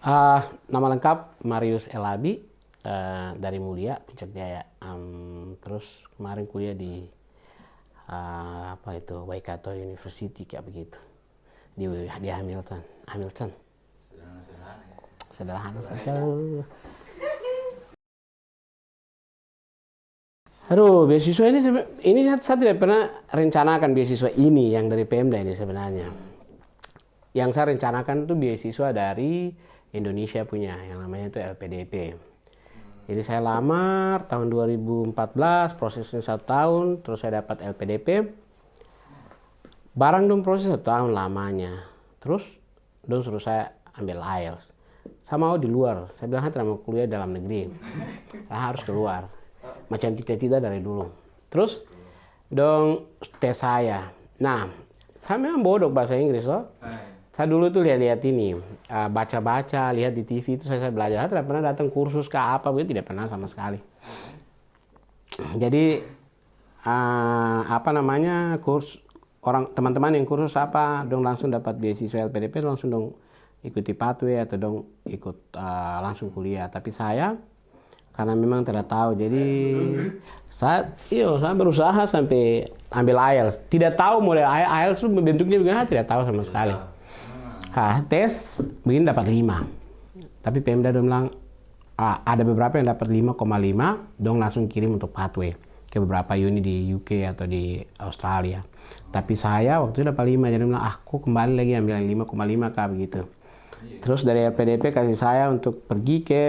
Nama lengkap Marius Elabi, dari Mulia, Puncak Jaya. Terus kemarin kuliah di apa itu Waikato University kayak begitu di Hamilton. Hamilton. Sederhana saja. Aduh, beasiswa ini saya tidak pernah rencanakan beasiswa ini yang dari Pemda ini sebenarnya. Yang saya rencanakan itu beasiswa dari Indonesia punya, yang namanya itu LPDP. Jadi saya lamar tahun 2014, prosesnya 1 tahun, terus saya dapat LPDP. Barang dong proses 1 tahun lamanya. Terus dong suruh saya ambil IELTS. Saya mau di luar. Saya bilang tidak mau kuliah dalam negeri. Saya harus keluar. Macam cita-cita dari dulu. Terus dong tes saya. Nah, saya memang bodoh bahasa Inggris loh. Saya dulu tuh lihat-lihat ini, baca-baca, lihat di TV itu saya belajar. Saya tidak pernah datang kursus ke apa begitu, tidak pernah sama sekali. Jadi apa namanya kurs orang teman-teman yang kursus apa, dong langsung dapat beasiswa LPDP, langsung dong ikuti pathway atau dong ikut langsung kuliah. Tapi saya karena memang tidak tahu, jadi saya berusaha sampai ambil IELTS. Tidak tahu model IELTS itu bentuknya bagaimana, tidak tahu sama sekali. Tes begini dapat 5. Tapi Pemda dong bilang ada beberapa yang dapat 5,5, dong langsung kirim untuk pathway ke beberapa uni di UK atau di Australia. Tapi saya waktu itu dapat 5, jadi bilang aku kembali lagi ambil yang 5,5 kah begitu. Terus dari LPDP kasih saya untuk pergi ke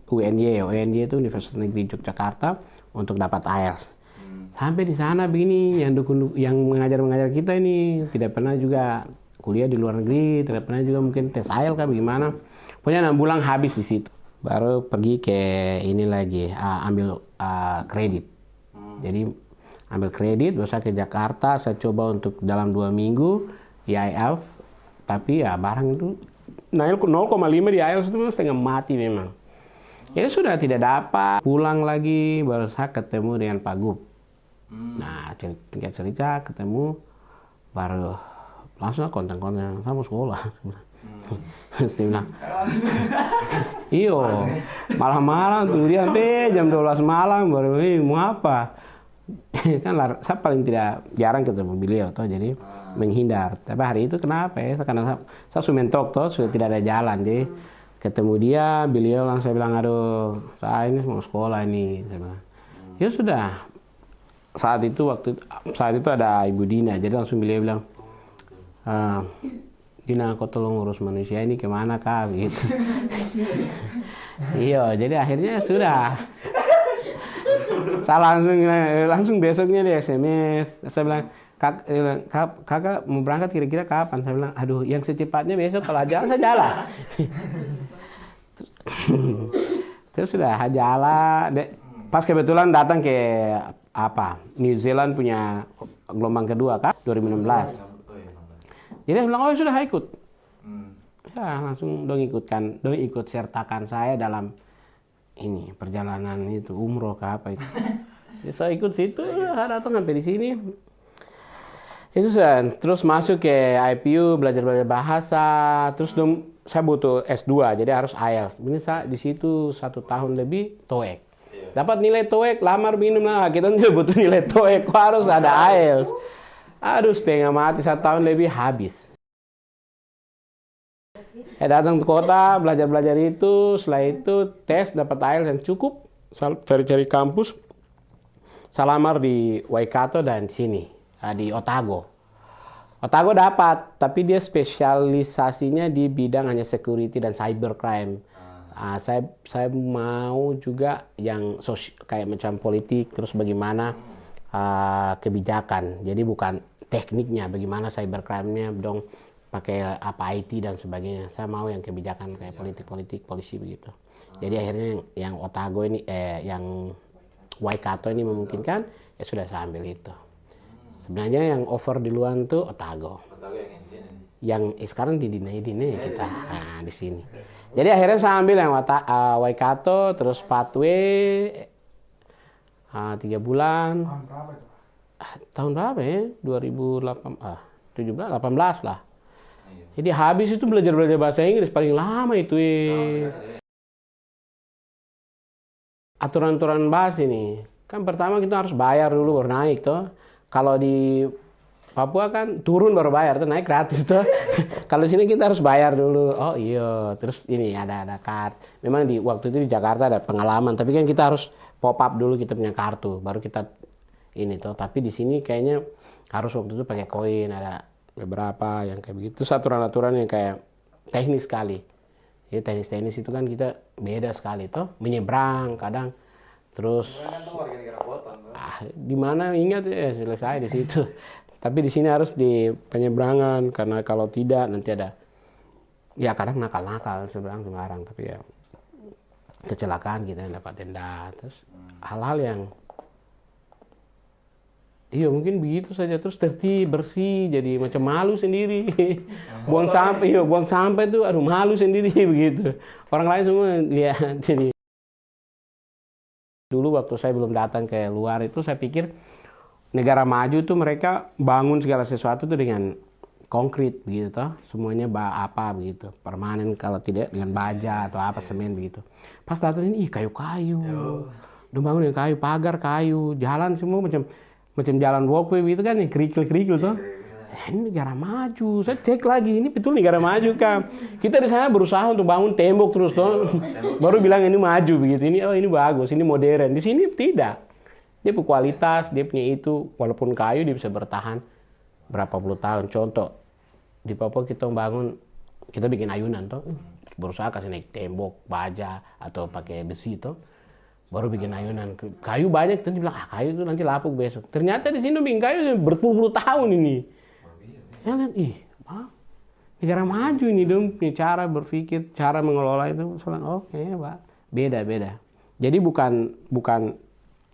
UNY. UNY itu Universitas Negeri Yogyakarta untuk dapat IELTS. Sampai di sana begini, yang mengajar kita ini tidak pernah juga kuliah di luar negeri, tidak pernah juga mungkin tes IELTS kan bagaimana. Pokoknya 6 bulan habis di situ. Baru pergi ke ini lagi, ambil kredit. Jadi ambil kredit, terus saya ke Jakarta, saya coba untuk dalam 2 minggu di IELTS. Tapi ya barang itu naik 0,5 di IELTS itu setengah mati memang. Ya sudah tidak dapat, pulang lagi, baru saya ketemu dengan Pak Gub. Nah, cerita ketemu, baru langsung kontak-kontak, saya mau sekolah. Terus dia bilang, iyo, malam-malam tuh dia sampai jam 12 malam, baru mau apa? Kan saya paling tidak jarang ketemu beliau, toh, jadi menghindar. Tapi hari itu kenapa ya? Karena saya sumentok, toh, sudah tidak ada jalan, jadi ketemu dia, beliau langsung bilang, aduh, saya ini mau sekolah ini. Saya bilang, ya sudah. Saat itu ada Ibu Dina, jadi langsung beliau bilang, Dina, kau tolong urus manusia ini kemana kah? Gitu. Iya, jadi akhirnya sudah. Saya langsung besoknya di SMS. Saya bilang, kakak mau berangkat kira-kira kapan? Saya bilang, aduh, yang secepatnya besok, kalau jalan saya jalan. Terus sudah jalan. Pas kebetulan datang ke New Zealand punya gelombang kedua kan 2016. Jadi saya bilang, oh sudah ikut. Ya langsung dong ikut sertakan saya dalam ini perjalanan itu umroh ke apa itu. Jadi saya ikut situ, saya datang sampai di sini. Itu terus masuk ke IPU, belajar bahasa, terus saya butuh S2, jadi harus IELTS. Ini saya di situ 1 tahun lebih TOEIC. Dapat nilai TOEIC, lamar minum lah, kita tidak butuh nilai TOEIC, harus ada IELTS. Aduh, setengah mati, 1 tahun lebih habis. Datang ke kota, belajar itu, setelah itu tes, dapat IELTS yang cukup, cari-cari kampus. Saya lamar di Waikato dan sini, di Otago. Otago dapat, tapi dia spesialisasinya di bidang hanya security dan cybercrime. Saya mau juga yang kayak macam politik, terus bagaimana kebijakan. Jadi bukan tekniknya, bagaimana cybercrime-nya dong pakai apa IT dan sebagainya. Saya mau yang kebijakan kayak politik, polisi begitu. Jadi akhirnya yang Otago ini, yang Waikato ini memungkinkan, ya sudah saya ambil itu. Sebenarnya yang offer di luar itu Otago. Yang sekarang di kita di sini. Jadi akhirnya saya ambil yang Waikato, terus pathway 3 bulan. Tahun berapa ya? 2018 lah. Jadi habis itu belajar bahasa Inggris paling lama itu. Aturan-aturan bahasa ini kan pertama kita harus bayar dulu baru naik toh. Kalau di Papua kan turun baru bayar tuh, naik gratis tuh. Kalau sini kita harus bayar dulu. Oh iya, terus ini ada card. Memang di waktu itu di Jakarta ada pengalaman, tapi kan kita harus pop up dulu kita punya kartu, baru kita ini tuh. Tapi di sini kayaknya harus waktu itu pakai koin, ada beberapa yang kayak begitu. Aturan-aturan yang kayak teknis sekali. Jadi teknis-teknis itu kan kita beda sekali tuh. Menyeberang kadang, terus di mana ingat ya selesai di situ. Tapi di sini harus di penyeberangan karena kalau tidak nanti ada ya kadang nakal-nakal seberang sembarang, tapi ya kecelakaan kita yang dapat denda, terus hal-hal yang iya mungkin begitu saja, terus tertib bersih jadi macam malu sendiri. Buang sampah tuh aduh malu sendiri begitu, orang lain semua lihat. Jadi dulu waktu saya belum datang ke luar itu saya pikir negara maju tuh mereka bangun segala sesuatu tuh dengan konkret begitu toh, semuanya apa begitu permanen, kalau tidak dengan baja atau apa semen begitu. Pas datang ini kayu-kayu, udah bangun dengan kayu, pagar kayu, jalan semua macam jalan walkway gitu kan, nih kerikil tuh. Ini negara maju. Saya cek lagi, ini betul negara maju kan. Kita di sana berusaha untuk bangun tembok terus toh, baru bilang ini maju begitu. Ini oh ini bagus, ini modern. Di sini tidak. Dia punya kualitas, dia punya itu, walaupun kayu dia bisa bertahan berapa puluh tahun. Contoh, di Papua kita bangun, kita bikin ayunan toh, berusaha kasih naik tembok, baja, atau pakai besi toh, baru bikin ayunan. Kayu banyak, kita bilang, kayu itu nanti lapuk besok. Ternyata di sini bikin kayu berpuluh-puluh tahun ini. Ya kan, negara maju ini dong, punya cara berpikir, cara mengelola itu. Oke, Pak, beda. Jadi bukan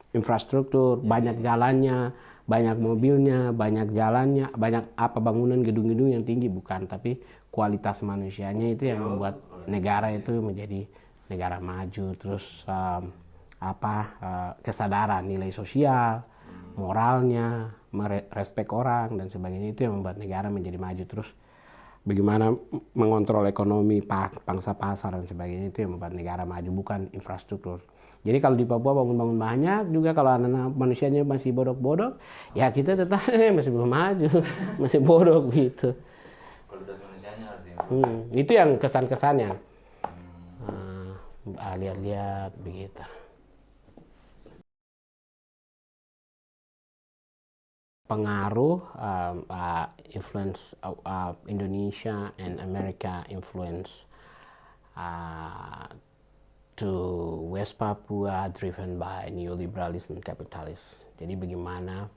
infrastruktur, banyak jalannya, banyak mobilnya, banyak jalannya, banyak bangunan gedung-gedung yang tinggi, bukan, tapi kualitas manusianya itu yang membuat negara itu menjadi negara maju. Terus kesadaran nilai sosial, moralnya, respect orang dan sebagainya, itu yang membuat negara menjadi maju. Terus bagaimana mengontrol ekonomi, pangsa pasar dan sebagainya, itu yang membuat negara maju, bukan infrastruktur. Jadi kalau di Papua bangun-bangun banyak juga, kalau anak-anak manusianya masih bodoh-bodoh, ya kita tetap masih belum maju, masih bodoh gitu. Kualitas manusianya harus itu yang kesan-kesan yang lihat-lihat begitu. Pengaruh influence Indonesia and America influence to West Papua driven by neoliberalism and capitalism. Jadi bagaimana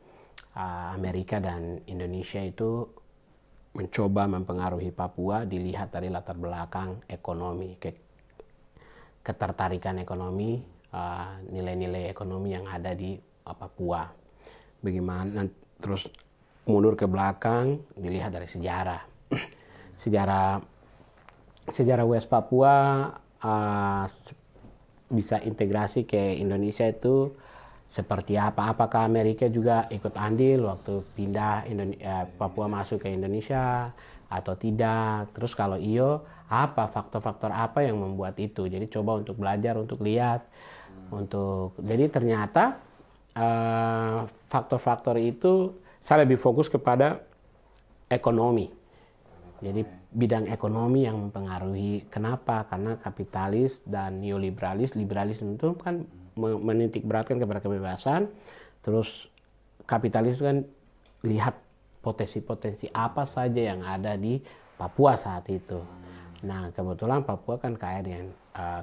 Amerika dan Indonesia itu mencoba mempengaruhi Papua dilihat dari latar belakang ekonomi, ketertarikan ekonomi, nilai-nilai ekonomi yang ada di Papua. Bagaimana terus mundur ke belakang dilihat dari sejarah. Sejarah West Papua bisa integrasi ke Indonesia itu seperti apa? Apakah Amerika juga ikut andil waktu pindah Papua masuk ke Indonesia atau tidak? Terus kalau iyo, apa faktor-faktor apa yang membuat itu? Jadi coba untuk belajar, untuk lihat, jadi ternyata faktor-faktor itu saya lebih fokus kepada ekonomi. Jadi bidang ekonomi yang mempengaruhi. Kenapa? Karena kapitalis dan liberalisme itu kan menitik beratkan kepada kebebasan. Terus kapitalis kan lihat potensi-potensi apa saja yang ada di Papua saat itu. Nah kebetulan Papua kan kaya dengan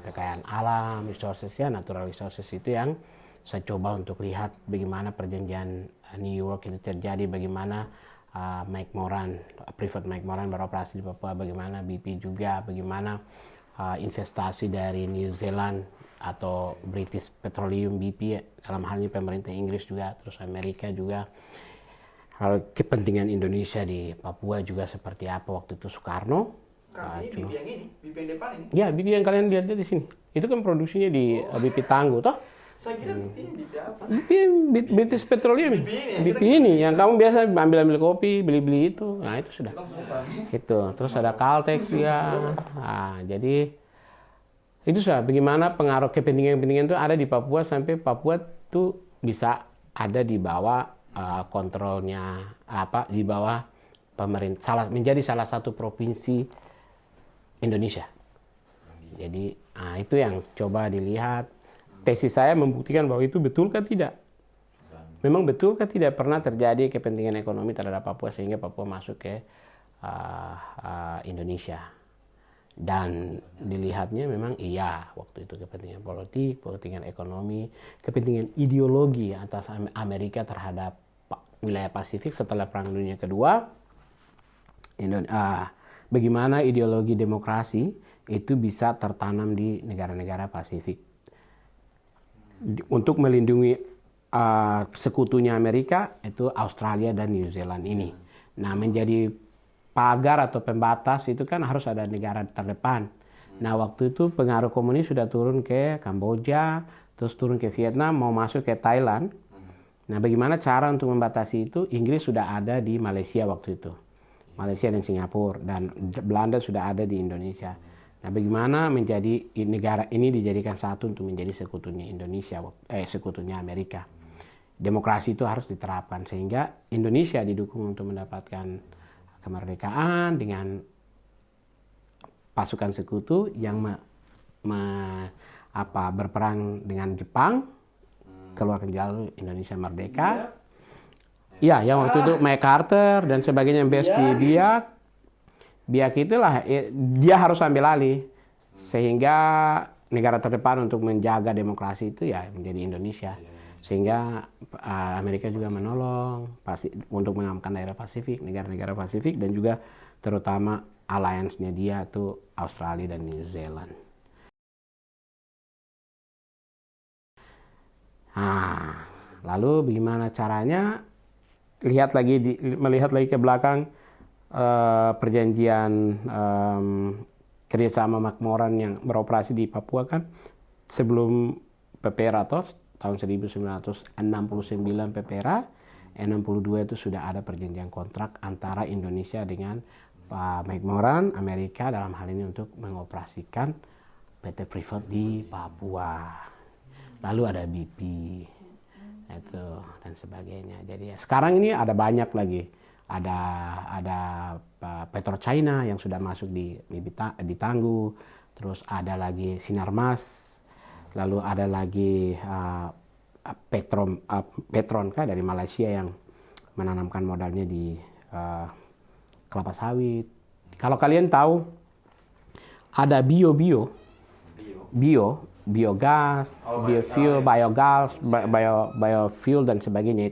kekayaan alam, natural resources itu yang saya coba untuk lihat bagaimana perjanjian New York itu terjadi, bagaimana Privat McMoran beroperasi di Papua, bagaimana BP juga, bagaimana investasi dari New Zealand atau British Petroleum BP, dalam hal ini pemerintah Inggris juga, terus Amerika juga. Hal kepentingan Indonesia di Papua juga seperti apa waktu itu Soekarno. Ini BP yang ini, BP yang depan ini? Ya, BP yang kalian lihat di sini. Itu kan produksinya di BP Tangguh, toh? Saya kira BP ini BP apa? British Petroleum, BP ini yang kamu biasa ambil kopi, beli itu, nah itu sudah. Itu, terus ada Caltex ya. Nah, jadi itu sudah bagaimana pengaruh kepentingan itu ada di Papua sampai Papua tuh bisa ada di bawah kontrolnya di bawah pemerintah, menjadi salah satu provinsi Indonesia. Jadi itu yang coba dilihat. Tesis saya membuktikan bahwa itu betulkah tidak? Memang betulkah tidak pernah terjadi kepentingan ekonomi terhadap Papua sehingga Papua masuk ke Indonesia. Dan dilihatnya memang iya waktu itu kepentingan politik, kepentingan ekonomi, kepentingan ideologi atas Amerika terhadap wilayah Pasifik setelah Perang Dunia Kedua. Bagaimana ideologi demokrasi itu bisa tertanam di negara-negara Pasifik. Untuk melindungi sekutunya Amerika itu Australia dan New Zealand ini. Nah, menjadi pagar atau pembatas itu kan harus ada negara terdepan. Nah, waktu itu pengaruh komunis sudah turun ke Kamboja, terus turun ke Vietnam, mau masuk ke Thailand. Nah, bagaimana cara untuk membatasi itu? Inggris sudah ada di Malaysia waktu itu. Malaysia dan Singapura, dan Belanda sudah ada di Indonesia. Nah, bagaimana menjadi negara ini dijadikan satu untuk menjadi sekutunya Indonesia, sekutunya Amerika. Demokrasi itu harus diterapkan sehingga Indonesia didukung untuk mendapatkan kemerdekaan dengan pasukan sekutu yang berperang dengan Jepang, keluarkan jalur Indonesia merdeka. Ya, yang waktu itu MacArthur dan sebagainya, BSP Biak itulah dia harus ambil alih sehingga negara terdepan untuk menjaga demokrasi itu ya menjadi Indonesia, sehingga Amerika juga menolong untuk mengamankan daerah Pasifik, negara-negara Pasifik, dan juga terutama alliance-nya dia tuh Australia dan New Zealand. Lalu bagaimana caranya? Melihat lagi ke belakang. Perjanjian kerjasama Makmoran yang beroperasi di Papua kan sebelum PPRA tahun 1969 PPRA, 62 itu sudah ada perjanjian kontrak antara Indonesia dengan Pak Makmoran Amerika dalam hal ini untuk mengoperasikan PT Freeport di Papua. Lalu ada BP itu dan sebagainya. Jadi sekarang ini ada banyak lagi. Ada PetroChina yang sudah masuk di Tangguh, terus ada lagi Sinarmas, lalu ada lagi Petron dari Malaysia yang menanamkan modalnya di kelapa sawit. Kalau kalian tahu ada biogas, biofuel dan sebagainya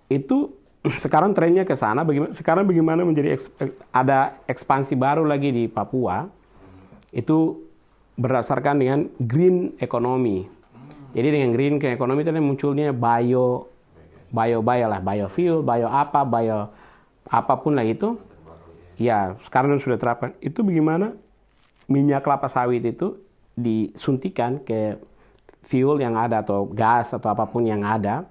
itu sekarang trennya ke sana. Bagaimana menjadi ada ekspansi baru lagi di Papua itu berdasarkan dengan green economy. Jadi dengan green economy itu munculnya biofuel, apapun lah itu. Ya, sekarang sudah terapkan. Itu bagaimana minyak kelapa sawit itu disuntikan ke fuel yang ada atau gas atau apapun yang ada.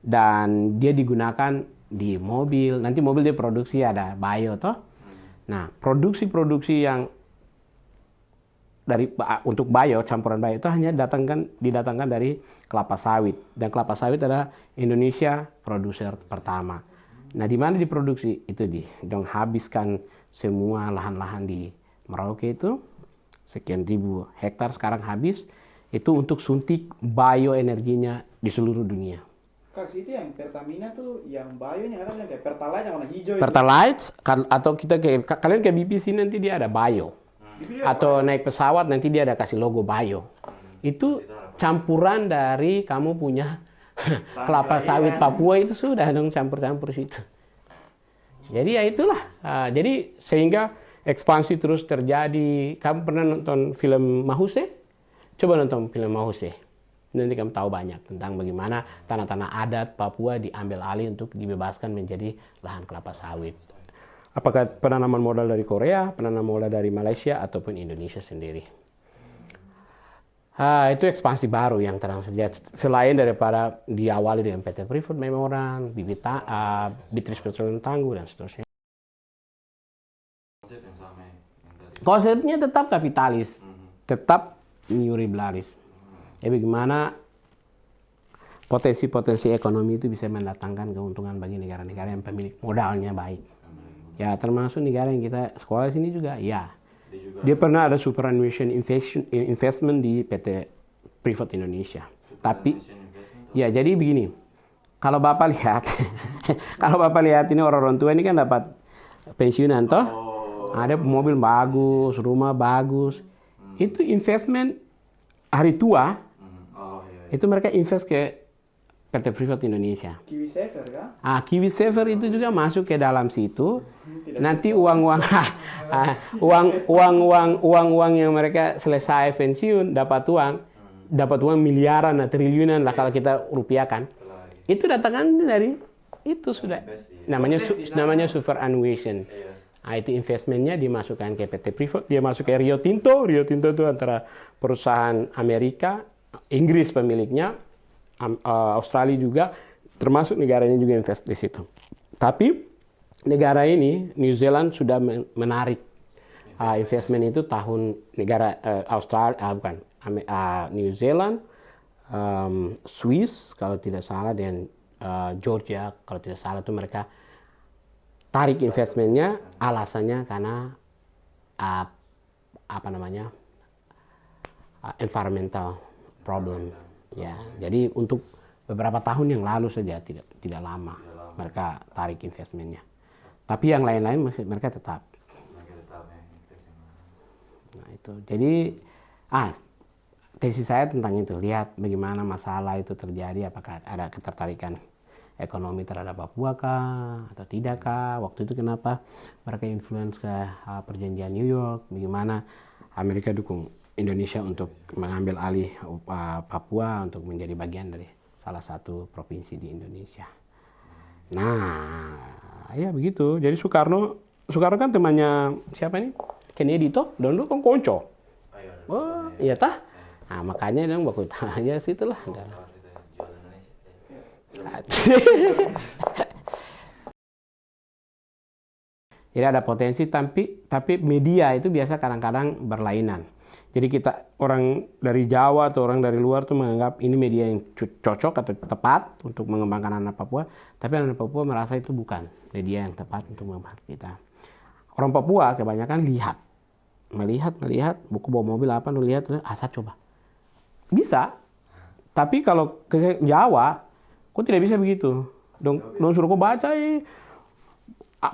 Dan dia digunakan di mobil. Nanti mobil dia produksi ada bio toh. Nah, produksi yang untuk bio, campuran bio itu hanya didatangkan dari kelapa sawit. Dan kelapa sawit adalah Indonesia produser pertama. Nah, di mana diproduksi? Itu dong habiskan semua lahan-lahan di Merauke itu sekian ribu hektar sekarang habis itu untuk suntik bioenerginya di seluruh dunia. Kak, itu yang Pertamina tuh yang bionya ada yang kayak Pertalite yang warna hijau itu. Pertalite atau kalian ke BBC nanti dia ada bio. Atau naik pesawat nanti dia ada kasih logo bio. Itu campuran dari kamu punya kelapa sawit Papua itu sudah dong campur-campur situ. Jadi ya itulah. Jadi sehingga ekspansi terus terjadi. Kamu pernah nonton film Mahuse? Coba nonton film Mahuse. Nanti kamu tahu banyak tentang bagaimana tanah-tanah adat Papua diambil alih untuk dibebaskan menjadi lahan kelapa sawit. Apakah penanaman modal dari Korea, penanaman modal dari Malaysia, ataupun Indonesia sendiri. Itu ekspansi baru yang terang saja. Selain daripada diawali dengan PT Freeport Memorand, Beatrice Petroleum Tangguh dan seterusnya. Konsep yang sama yang tadi. Konsepnya tetap kapitalis, tetap neolibeраlis. Ya bagaimana potensi-potensi ekonomi itu bisa mendatangkan keuntungan bagi negara-negara yang pemilik modalnya baik. Ya termasuk negara yang kita sekolah sini juga, ya. Dia pernah ada superannuation investment di PT Freeport Indonesia. Tapi, ya jadi begini, kalau Bapak lihat, kalau Bapak lihat ini orang tua ini kan dapat pensiunan toh, ada mobil bagus, rumah bagus, itu investment hari tua, itu mereka invest ke PT Freeport Indonesia. KiwiSaver kan? KiwiSaver itu juga masuk ke dalam situ. Nanti uang yang mereka selesai pensiun dapat uang miliaran, triliunan lah kalau kita rupiahkan. Itu datangkan dari itu sudah namanya superannuation. Itu investmentnya dimasukkan ke PT Freeport, dia masuk ke Rio Tinto. Rio Tinto itu antara perusahaan Amerika, Inggris pemiliknya. Australia juga, termasuk negaranya juga invest di situ. Tapi negara ini, New Zealand sudah menarik investment itu tahun negara New Zealand, Swiss kalau tidak salah, dan Georgia kalau tidak salah, itu mereka tarik investmentnya, alasannya karena environmental problem. Ya, jadi untuk beberapa tahun yang lalu saja, tidak lama mereka tarik investmentnya. Tapi yang lain-lain mereka tetap. Nah itu, jadi tesis saya tentang itu, lihat bagaimana masalah itu terjadi, apakah ada ketertarikan ekonomi terhadap Papua kah atau tidak kah? Waktu itu kenapa mereka influence ke perjanjian New York? Bagaimana Amerika dukung Indonesia untuk mengambil alih Papua untuk menjadi bagian dari salah satu provinsi di Indonesia. Nah, ya begitu. Jadi Soekarno kan temannya siapa nih? Kennedy toh, dulu kan konco. Oh, iya tah. Nah, makanya dia baku tanya situlah. Jadi ada potensi, tapi media itu biasa kadang-kadang berlainan. Jadi kita orang dari Jawa atau orang dari luar tuh menganggap ini media yang cocok atau tepat untuk mengembangkan anak Papua, tapi anak Papua merasa itu bukan media yang tepat untuk mengembangkan kita. Orang Papua kebanyakan melihat buku bawa mobil apa, lihat asal coba. Bisa, tapi kalau ke Jawa, kok tidak bisa begitu. Dong suruh kau baca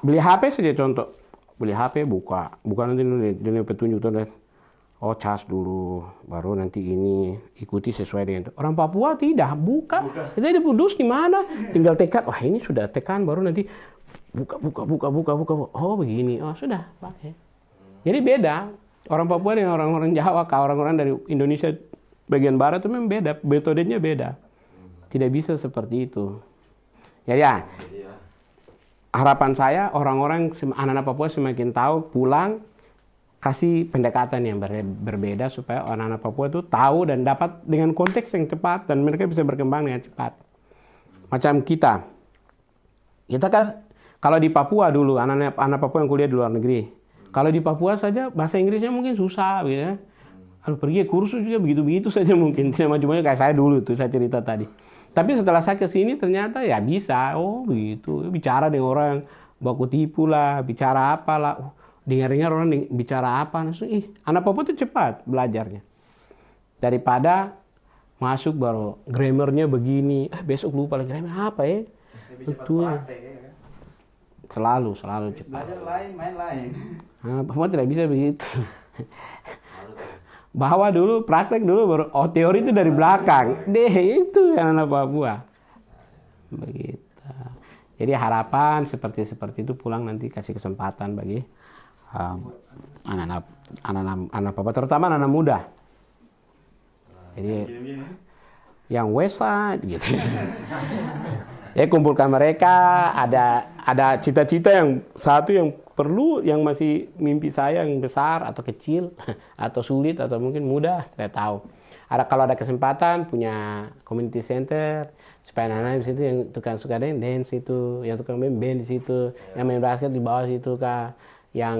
beli HP saja contoh, beli HP buka nanti dunia petunjuk tuh. Oh, cas dulu, baru nanti ini ikuti sesuai dengan itu. Orang Papua tidak, buka. Kita dipudus di mana? Tinggal tekan. Wah, ini sudah tekan, baru nanti buka. Oh, begini. Oh, sudah pakai. Jadi beda. Orang Papua dengan orang-orang Jawa, orang-orang dari Indonesia bagian barat itu memang beda. Metodenya beda. Tidak bisa seperti itu. Jadi ya, harapan saya orang-orang anak-anak Papua semakin tahu, pulang kasih pendekatan yang berbeda supaya anak-anak Papua itu tahu dan dapat dengan konteks yang cepat dan mereka bisa berkembang dengan cepat. Macam kita kan kalau di Papua dulu anak Papua yang kuliah di luar negeri, kalau di Papua saja bahasa Inggrisnya mungkin susah, gitu ya. Pergi kursus juga begitu-begitu saja mungkin, tidak maju-maju kayak saya dulu tuh saya cerita tadi. Tapi setelah saya kesini ternyata ya bisa, oh begitu, bicara dengan orang baku tipu lah, bicara apalah. Dengar-dengar orang bicara apa, anak Papua itu cepat belajarnya. Daripada masuk baru grammarnya begini, besok lupa lagi grammar apa ya? Itu selalu cepat. Belajar lain, main lain. Anak Papua tidak bisa begitu. Bahwa dulu praktek dulu baru teori itu dari belakang. Itu yang anak Papua. Begitu. Jadi harapan seperti itu pulang nanti kasih kesempatan bagi anak Papua, terutama anak muda. Jadi yang West Side gitu. Ya kumpulkan mereka, ada cita-cita yang satu yang perlu, yang masih mimpi saya yang besar atau kecil atau sulit atau mungkin mudah, saya tahu. kalau ada kesempatan punya community center supaya anak-anak di situ yang tukang suka dance itu, yang tukang main band di situ, yang main basket di bawah situ kah, yang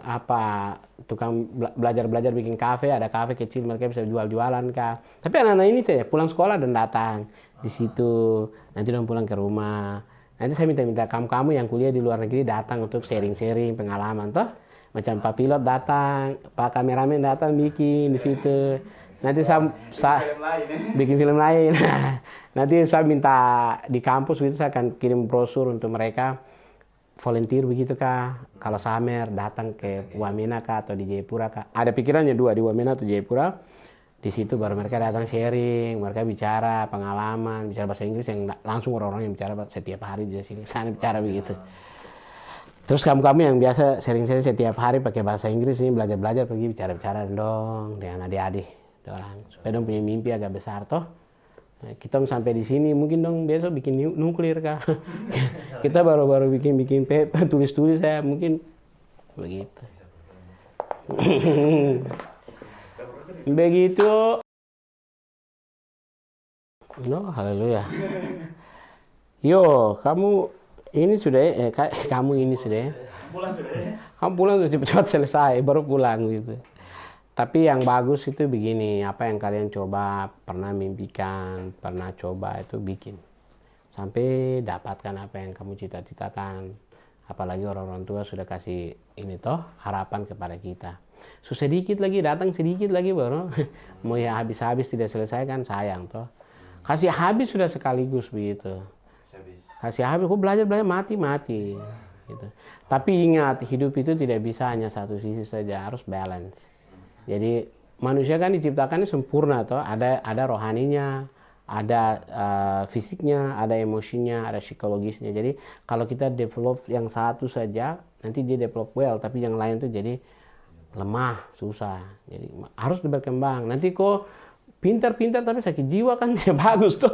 apa tukang belajar bikin kafe, ada kafe kecil mereka bisa jualan kah. Tapi anak-anak ini saya pulang sekolah dan datang di situ, nanti dong pulang ke rumah. Nanti saya minta kamu yang kuliah di luar negeri datang untuk sharing pengalaman toh. Macam Pak Pilot datang, Pak kameramen datang bikin di situ. Nanti saya bikin film lain. Nanti saya minta di kampus itu saya akan kirim brosur untuk mereka volunteer begitu kah. Kalau Samer datang ke Wamena kah atau di Jayapura kah. Ada pikirannya dua, di Wamena atau Jayapura. Di situ baru mereka datang sharing, mereka bicara pengalaman, bicara bahasa Inggris yang langsung orang-orang yang bicara setiap hari di sini. Sana bicara begitu. Terus kamu yang biasa sharing-sharing setiap hari pakai bahasa Inggris ini belajar pergi bicara-bicara dong dengan adik-adik orang supaya dong punya mimpi agak besar toh. Nah, kita sampai di sini mungkin dong besok bikin nuklir kah. Kita baru-baru bikin tulis-tulis saya mungkin begitu. Begitu. No, haleluya. Yo, kamu ini sudah kamu ini sudah. Pulang sudah ya. Kamu pulang sudah cepat-cepat selesai, baru pulang gitu. Tapi yang bagus itu begini, apa yang kalian coba, pernah mimpikan, pernah coba itu bikin. Sampai dapatkan apa yang kamu cita-citakan. Apalagi orang-orang tua sudah kasih ini toh, harapan kepada kita. Sedikit lagi, datang sedikit lagi baru. Mau ya habis-habis tidak selesai kan sayang toh. Kasih habis sudah sekaligus begitu. Kasih habis, kok belajar mati. Gitu. Tapi ingat, hidup itu tidak bisa hanya satu sisi saja, harus balance. Jadi manusia kan diciptakannya sempurna toh, ada rohaninya, ada fisiknya, ada emosinya, ada psikologisnya. Jadi kalau kita develop yang satu saja, nanti dia develop well, tapi yang lain tuh jadi lemah, susah. Jadi harus berkembang. Nanti kok pintar tapi sakit jiwa kan tidak bagus tuh.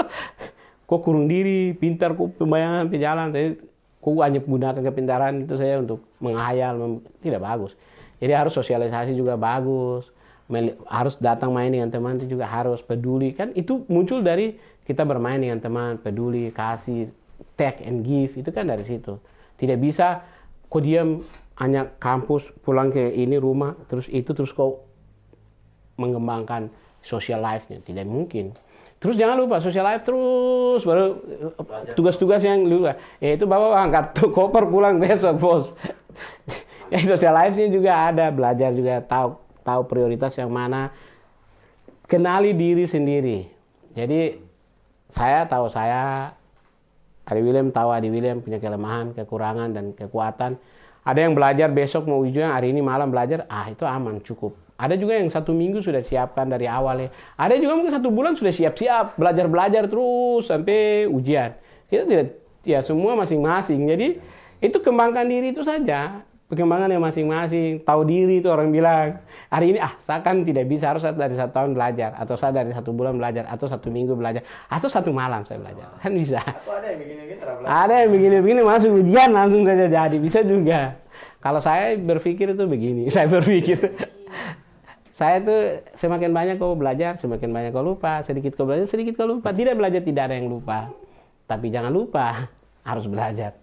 Kok kurung diri, pintar kok pembayangan jalan, tapi kok hanya gunakan kepintaran itu saya untuk menghayal, tidak bagus. Jadi harus sosialisasi juga bagus, harus datang main dengan teman itu juga harus peduli. Kan itu muncul dari kita bermain dengan teman, peduli, kasih, take and give, itu kan dari situ. Tidak bisa kok diam hanya kampus, pulang ke ini rumah, terus kau mengembangkan social life-nya. Tidak mungkin. Terus jangan lupa social life terus, baru tugas-tugas yang lupa. Itu Bapak angkat koper pulang besok, bos. Ya social life-nya juga ada, belajar juga tahu prioritas yang mana. Kenali diri sendiri. Jadi saya tahu Adi William punya kelemahan, kekurangan dan kekuatan. Ada yang belajar besok mau ujian, hari ini malam belajar, itu aman, cukup. Ada juga yang 1 minggu sudah siapkan dari awal ya. Ada juga mungkin 1 bulan sudah siap-siap, belajar terus sampai ujian. Kita tidak, ya semua masing-masing. Jadi itu kembangkan diri itu saja. Perkembangan yang masing-masing, tahu diri itu orang bilang. Hari ini saya kan tidak bisa, harus dari 1 tahun belajar, atau saya dari 1 bulan belajar, atau 1 minggu belajar, atau 1 malam saya belajar. Kan bisa. Ada yang begini-begini belajar. Ada yang begini-begini masuk ujian langsung saja jadi, bisa juga. Kalau saya berpikir itu begini, saya berpikir. Saya tuh semakin banyak kau belajar, semakin banyak kau lupa. Sedikit kau belajar, sedikit kau lupa. Tidak belajar tidak ada yang lupa. Tapi jangan lupa, harus belajar.